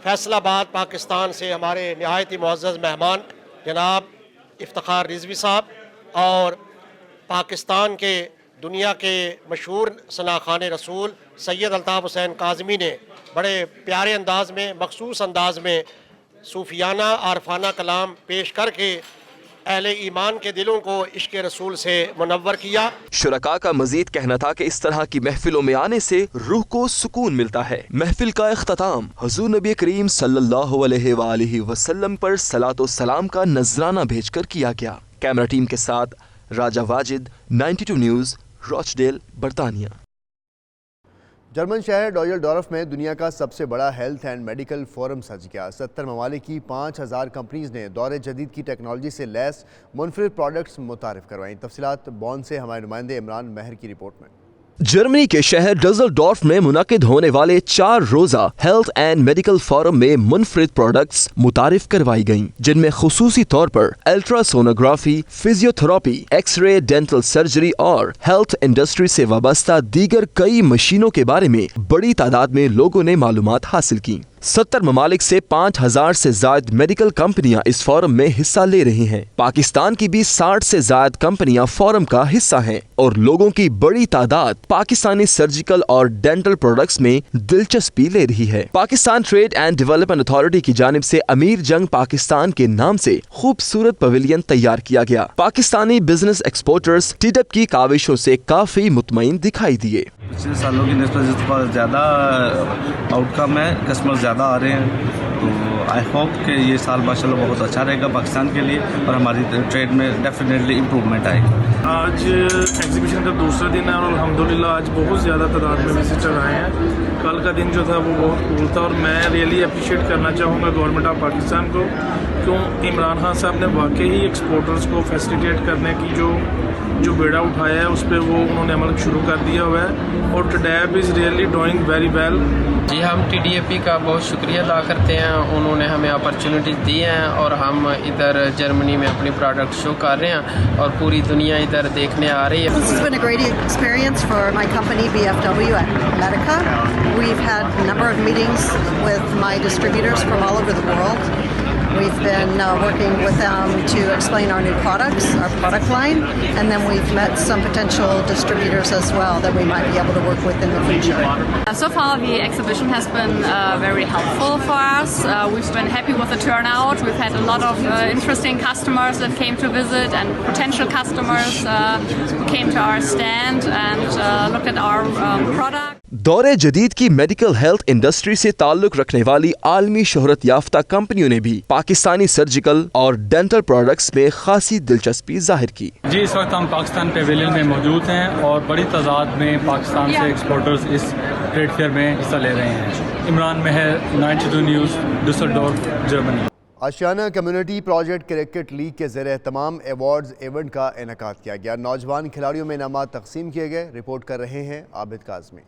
फैसलाबाद पाकिस्तान से हमारे नहायत ही मुअज़्ज़ज़ मेहमान जनाब इफ्तिखार रिजवी साहब और पाकिस्तान के दुनिया के मशहूर सनाखान रसूल सैयद अल्ताफ़ हुसैन काज़मी ने बड़े प्यारे अंदाज में, मखसूस अंदाज में सूफियाना आरफाना कलाम पेश करके अहले ईमान के दिलों को इश्क रसूल से मुनव्वर किया। शुरका का मजीद कहना था कि इस तरह की महफिलों में आने से रूह को सुकून मिलता है। महफिल का इख्तिताम हुज़ूर नबी करीम सल्लल्लाहु अलैहि वसल्लम पर सलातो सलाम का नजराना भेजकर किया गया। कैमरा टीम के साथ राजा वाजिद, 92 न्यूज़, रॉचडेल, बरतानिया। जर्मन शहर डॉयल्डोर्फ में दुनिया का सबसे बड़ा हेल्थ एंड मेडिकल फोरम सज गया। 70 ममालिक की 5000 कंपनीज ने दौरे जदीद की टेक्नोलॉजी से लैस मुनफरिद प्रोडक्ट्स मुतारिफ करवाई। तफसीलात बॉन से हमारे नुमाइंदे इमरान महर की रिपोर्ट में। जर्मनी के शहर डज़ल्डोर्फ में मुनाकिद होने वाले 4 रोजा हेल्थ एंड मेडिकल फोरम में मुनफरिद प्रोडक्ट्स मुतारिफ करवाई गयी, जिनमें खुसूसी तौर पर ultrasonography, physiotherapy, X ray, dental surgery और हेल्थ इंडस्ट्री से वाबस्ता दीगर कई मशीनों के बारे में बड़ी तादाद में लोगों ने मालूमात हासिल की। 70 ममालिक से 5000 से ज्यादा मेडिकल कंपनियां इस फोरम में हिस्सा ले रही हैं। पाकिस्तान की भी 60 से ज्यादा कंपनियां फोरम का हिस्सा हैं और लोगों की बड़ी तादाद पाकिस्तानी सर्जिकल और डेंटल प्रोडक्ट्स में दिलचस्पी ले रही है। Pakistan trade and development authority की जानिब से अमीर जंग पाकिस्तान के नाम से खूबसूरत पवेलियन तैयार किया गया। पाकिस्तानी बिजनेस एक्सपोर्टर्स टीडप की काविशों से काफी मुतमईन दिखाई दिए। पिछले सालों की निस्बत ज़्यादा आउटकम है, कस्टमर ज़्यादा आ रहे हैं, तो आई होप कि ये साल माशाल्लाह बहुत अच्छा रहेगा पाकिस्तान के लिए और हमारी ट्रेड में डेफिनेटली इम्प्रूवमेंट आएगी। आज एग्जीबिशन का दूसरा दिन है और अल्हम्दुलिल्लाह आज बहुत ज़्यादा तादाद में विजिटर आए हैं। कल का दिन जो था वो बहुत कूल था और मैं रियली अप्रिशिएट करना चाहूँगा गवर्नमेंट ऑफ पाकिस्तान को, क्यों इमरान खान साहब ने वाकई ही एक्सपोर्टर्स को फैसिलिटेट करने की जो बेड़ा उठाया है उस पर वो उन्होंने अमल शुरू कर दिया हुआ है और TDAP is really doing very well. जी हम TDAP का बहुत शुक्रिया अदा करते हैं, उन्होंने हमें अपॉर्चुनिटीज़ दी हैं और हम इधर जर्मनी में अपनी प्रोडक्ट शो कर रहे हैं और पूरी दुनिया इधर देखने आ रही है। This has been a great experience for my company BFW at Medica. We've had a number of meetings with my distributors from all over the world. We've been working with them to explain our new products, our product line, and then we've met some potential distributors as well that we might be able to work with in the future. So far the exhibition has been very helpful for us. We've been happy with the turnout. We've had a lot of interesting customers that came to visit and potential customers who came to our stand and looked at our product. दौरे जदीद की मेडिकल हेल्थ इंडस्ट्री से ताल्लुक रखने वाली आलमी शोहरत याफ्ता कंपनियों ने भी पाकिस्तानी सर्जिकल और डेंटल प्रोडक्ट्स में खासी दिलचस्पी जाहिर की। जी इस वक्त हम पाकिस्तान पेवेलियन में मौजूद हैं और बड़ी तादाद में पाकिस्तान से एक्सपोर्टर्स इस ट्रेड फेयर में हिस्सा ले रहे हैं। इमरान मेहर, 92 न्यूज़, डुसलडोर्फ, जर्मनी। आशियाना कम्युनिटी प्रोजेक्ट क्रिकेट लीग के ज़रिए तमाम एवार्ड्स इवेंट का इनेकाद किया गया। नौजवान खिलाड़ियों में इनामात तकसीम किए गए। रिपोर्ट कर रहे हैं आबिद काज़मी।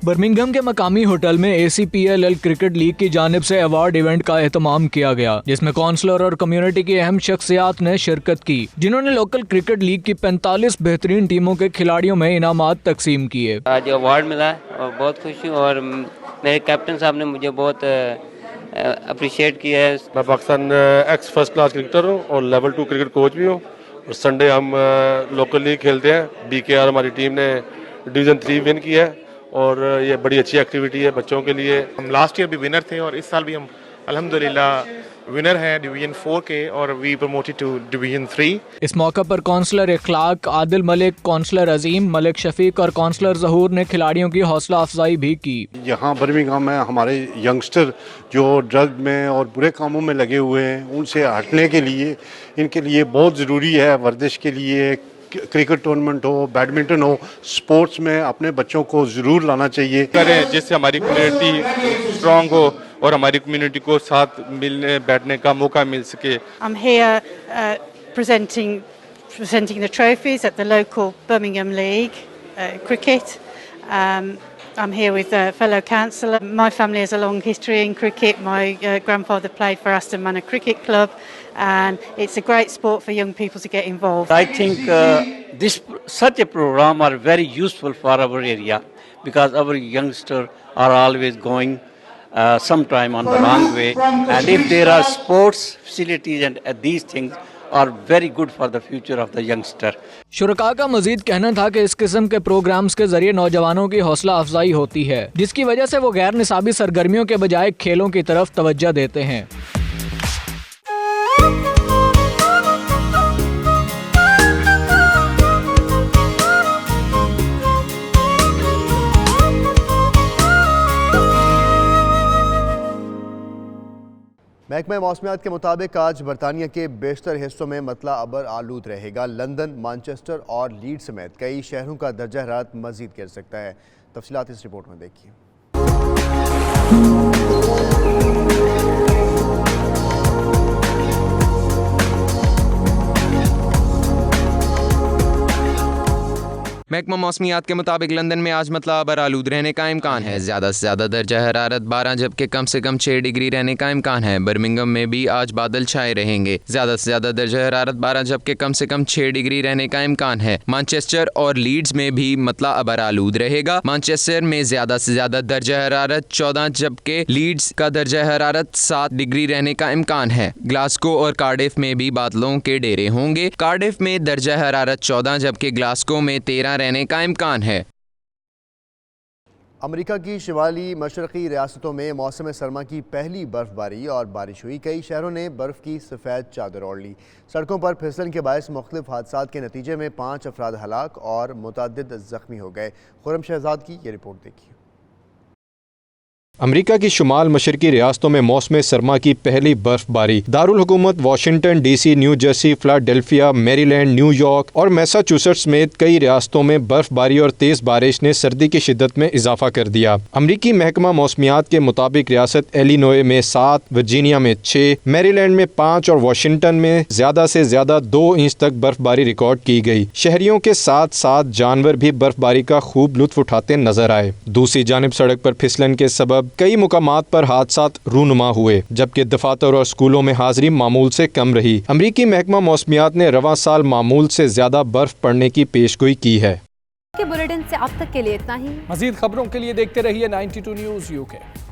बर्मिंघम के मकामी होटल में ACPLL क्रिकेट लीग की जानिब से अवार्ड इवेंट का एहतमाम किया गया, जिसमें काउंसलर और कम्युनिटी की अहम शख्सियात ने शिरकत की, जिन्होंने लोकल क्रिकेट लीग की 45 बेहतरीन टीमों के खिलाड़ियों में इनामात तकसीम किए। आज अवार्ड मिला और बहुत खुश हूँ और मेरे कैप्टन साहब ने मुझे बहुत अप्रिशिएट किया है। मैं Pakistan x first class cricketer हूँ और लेवल 2 क्रिकेट कोच भी हूँ और संडे हम लोकल लीग खेलते हैं। BKR हमारी टीम ने डिवीज़न 3 विन किया है और ये बड़ी अच्छी एक्टिविटी है बच्चों के लिए। हम लास्ट ईयर भी विनर थे और इस साल भी हम अल्हम्दुलिल्लाह विनर हैं डिवीजन 4 के और वी प्रमोटेड टू डिवीजन 3। इस मौका पर काउंसलर इखलाक आदिल मलिक, काउंसलर अजीम, मलिक शफीक और काउंसलर जहूर ने खिलाड़ियों की हौसला अफजाई भी की। यहाँ बर्मिंघम में हमारे यंगस्टर जो ड्रग में और बुरे कामों में लगे हुए हैं, उनसे हटने के लिए इनके लिए बहुत ज़रूरी है वर्जिश के लिए क्रिकेट टूर्नामेंट हो, बैडमिंटन हो, स्पोर्ट्स में अपने बच्चों को ज़रूर लाना चाहिए करें जिससे हमारी कम्युनिटी स्ट्रॉन्ग हो और हमारी कम्युनिटी को साथ मिलने बैठने का मौका मिल सके। I'm here presenting the trophies at the local Birmingham League cricket. I'm here with a fellow councillor. My family has a long history in cricket. My grandfather played for Aston Manor Cricket Club, and it's a great sport for young people to get involved. I think such a program are very useful for our area because our youngsters are always going sometime on the wrong way, and if there are sports facilities and these things are very good for the future of the youngster. शुरका का मजीद कहना था कि इस किस्म के प्रोग्राम्स के जरिए नौजवानों की हौसला अफजाई होती है, जिसकी वजह से वो गैर निसाबी सरगर्मियों के बजाय खेलों की तरफ तवज्जो देते हैं। महकमा मौसमियात के मुताबिक आज बरतानिया के बेशतर हिस्सों में मतला अबर आलूद रहेगा। लंदन, मानचेस्टर और लीड्स समेत कई शहरों का दर्जा हरारत मजीद गिर सकता है। तफसीलात इस रिपोर्ट में देखिए। महकमा मौसमियात के मुताबिक लंदन में आज मतला अबर आलूद रहने का इम्कान है। ज़्यादा से ज़्यादा दर्जा हरारत 12 जबकि कम से कम 6 डिग्री रहने का इम्कान है। बर्मिंघम में भी आज बादल छाए रहेंगे। ज़्यादा से ज़्यादा दर्जा हरारत 12 जबकि कम से कम 6 डिग्री रहने का इम्कान है। मैनचेस्टर और लीड्स में भी मतला अबर आलूद रहेगा। मैनचेस्टर में ज़्यादा से ज़्यादा दर्जा हरारत 14 जबकि लीड्स का दर्जा हरारत 7 डिग्री रहने का इम्कान है। ग्लासगो और कार्डिफ में भी बादलों के डेरे होंगे। कार्डिफ में दर्जा हरारत 14 जबकि ग्लासगो में 13 रहने का इम्कान है। अमेरिका की शिमाली मशरक़ी रियासतों में मौसम सरमा की पहली बर्फबारी और बारिश हुई। कई शहरों ने बर्फ़ की सफ़ेद चादर ओढ़ ली। सड़कों पर फिसलन के बायस मुख्तलिफ हादसात के नतीजे में 5 अफराद हलाक और मुतअद्दिद ज़ख्मी हो गए। खुर्रम शहजाद की ये रिपोर्ट देखिए। अमेरिका की शुमाल मशरकी रियासतों में मौसम सरमा की पहली बर्फबारी दारुल हुकूमत Washington DC, new Jersey, Philadelphia, Maryland, New York और मैसाचुसेट्स समेत कई रियासतों में बर्फबारी और तेज बारिश ने सर्दी की शिद्दत में इजाफा कर दिया। अमरीकी महकमा मौसमियात के मुताबिक रियासत इलिनॉय में 7, वर्जीनिया में 6, मैरीलैंड में 5 और वाशिंगटन में ज्यादा से ज्यादा 2 इंच तक बर्फबारी रिकॉर्ड की गई। शहरियों के साथ साथ जानवर भी बर्फबारी का खूब लुत्फ उठाते नजर आए। दूसरी जानिब सड़क पर फिसलन के सबब कई मुकामात पर हादसात रूनुमा हुए, जबकि दफातर और स्कूलों में हाजिरी मामूल से कम रही। अमरीकी महकमा मौसमियात ने रवां साल मामूल से ज्यादा बर्फ पड़ने की पेशगोई की है। बुलेटिन से अब तक के लिए इतना ही। मजीद खबरों के लिए देखते रहिए 92 न्यूज़ UK।